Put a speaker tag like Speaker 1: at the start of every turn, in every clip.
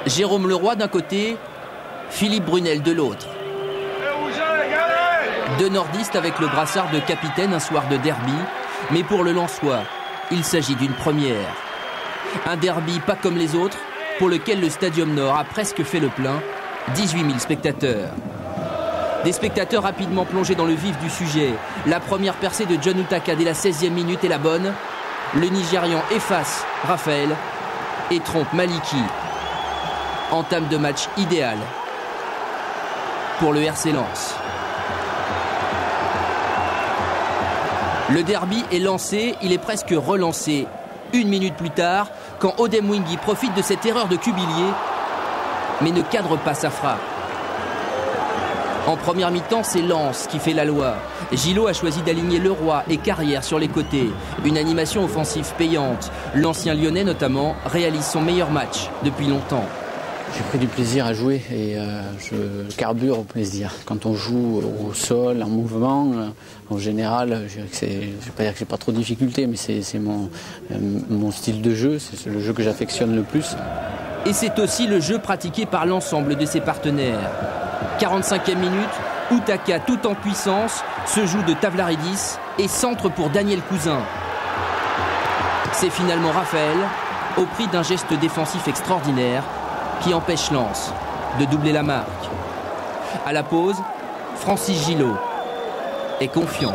Speaker 1: Jérôme Leroy d'un côté, Philippe Brunel de l'autre. Deux nordistes avec le brassard de capitaine un soir de derby, mais pour le Lensois, il s'agit d'une première. Un derby pas comme les autres, pour lequel le Stadium Nord a presque fait le plein, 18 000 spectateurs. Des spectateurs rapidement plongés dans le vif du sujet. La première percée de John Utaka dès la 16e minute est la bonne. Le Nigérian efface Raphaël et trompe Maliki. Entame de match idéal pour le RC Lens. Le derby est lancé, il est presque relancé. Une minute plus tard, quand Odem Wingy profite de cette erreur de Cubillier, mais ne cadre pas sa frappe. En première mi-temps, c'est Lens qui fait la loi. Gillot a choisi d'aligner Leroy et Carrière sur les côtés. Une animation offensive payante. L'ancien Lyonnais notamment réalise son meilleur match depuis longtemps.
Speaker 2: J'ai pris du plaisir à jouer et je carbure au plaisir. Quand on joue au sol, en mouvement, en général, je vais pas dire que j'ai pas trop de difficultés, mais c'est mon style de jeu, c'est le jeu que j'affectionne le plus.
Speaker 1: Et c'est aussi le jeu pratiqué par l'ensemble de ses partenaires. 45e minute, Utaka tout en puissance se joue de Tavlaridis et centre pour Daniel Cousin. C'est finalement Raphaël, au prix d'un geste défensif extraordinaire, qui empêche Lens de doubler la marque. À la pause, Francis Gillot est confiant.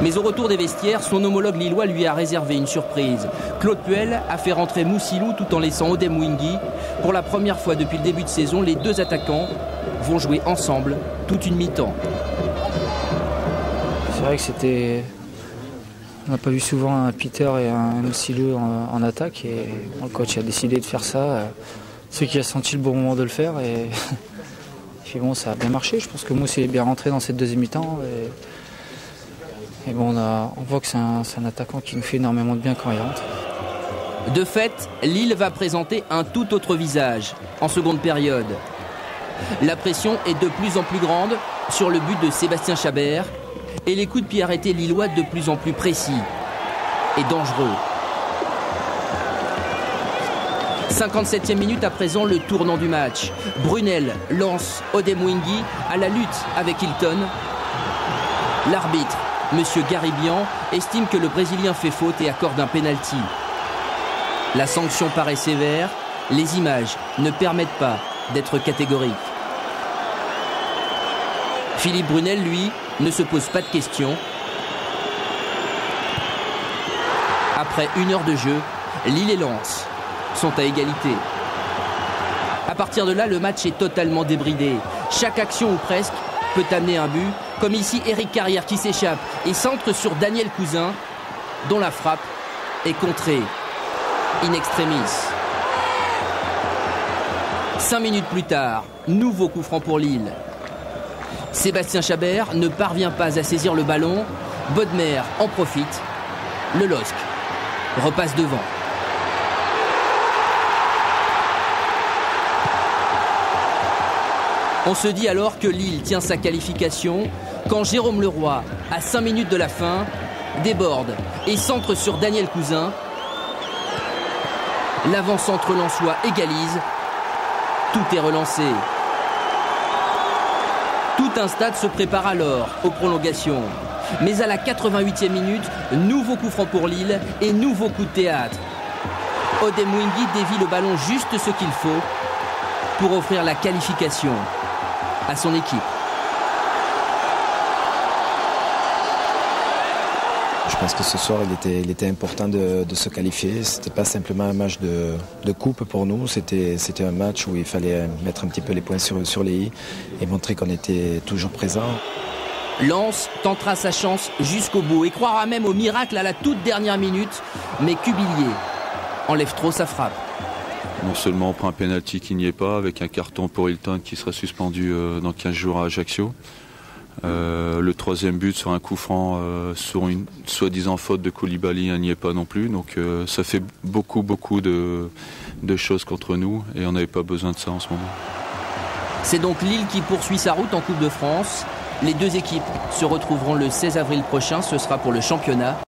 Speaker 1: Mais au retour des vestiaires, son homologue lillois lui a réservé une surprise. Claude Puel a fait rentrer Moussilou tout en laissant Odem Wingy. Pour la première fois depuis le début de saison, les deux attaquants vont jouer ensemble toute une mi-temps.
Speaker 3: C'est vrai que c'était... On n'a pas vu souvent un Peter et un Moussilou en attaque et le coach a décidé de faire ça. C'est qui a senti le bon moment de le faire et puis bon, ça a bien marché. Je pense que Mouss est bien rentré dans cette deuxième mi-temps. Et bon, on voit que c'est un attaquant qui nous fait énormément de bien quand il rentre.
Speaker 1: De fait, Lille va présenter un tout autre visage en seconde période. La pression est de plus en plus grande sur le but de Sébastien Chabert et les coups de pied arrêtés lillois de plus en plus précis et dangereux. 57e minute à présent, le tournant du match. Brunel lance Odem Wingy à la lutte avec Hilton. L'arbitre, Monsieur Garibian, estime que le Brésilien fait faute et accorde un pénalty. La sanction paraît sévère, les images ne permettent pas d'être catégoriques. Philippe Brunel, lui, ne se pose pas de questions. Après 1 heure de jeu, Lille et Lens sont à égalité. À partir de là, le match est totalement débridé. Chaque action ou presque peut amener un but, comme ici Eric Carrière qui s'échappe et centre sur Daniel Cousin, dont la frappe est contrée in extremis. 5 minutes plus tard, nouveau coup franc pour Lille. Sébastien Chabert ne parvient pas à saisir le ballon. Bodmer en profite. Le LOSC repasse devant. On se dit alors que Lille tient sa qualification quand Jérôme Leroy, à 5 minutes de la fin, déborde et centre sur Daniel Cousin. L'avant-centre lensois égalise. Tout est relancé. Tout un stade se prépare alors aux prolongations. Mais à la 88e minute, nouveau coup franc pour Lille et nouveau coup de théâtre. Odem Wingy dévie le ballon juste ce qu'il faut pour offrir la qualification à son équipe.
Speaker 4: Je pense que ce soir, il était important de se qualifier. C'était pas simplement un match de coupe pour nous. C'était un match où il fallait mettre un petit peu les points sur les i et montrer qu'on était toujours présent.
Speaker 1: Lens tentera sa chance jusqu'au bout et croira même au miracle à la toute dernière minute. Mais Cubillier enlève trop sa frappe.
Speaker 5: Non seulement on prend un pénalty qui n'y est pas, avec un carton pour Hilton qui sera suspendu dans 15 jours à Ajaccio. Le troisième but sur un coup franc sur une soi-disant faute de Koulibaly n'y est pas non plus. Donc ça fait beaucoup de choses contre nous et on n'avait pas besoin de ça en ce moment.
Speaker 1: C'est donc Lille qui poursuit sa route en Coupe de France. Les deux équipes se retrouveront le 16 avril prochain, ce sera pour le championnat.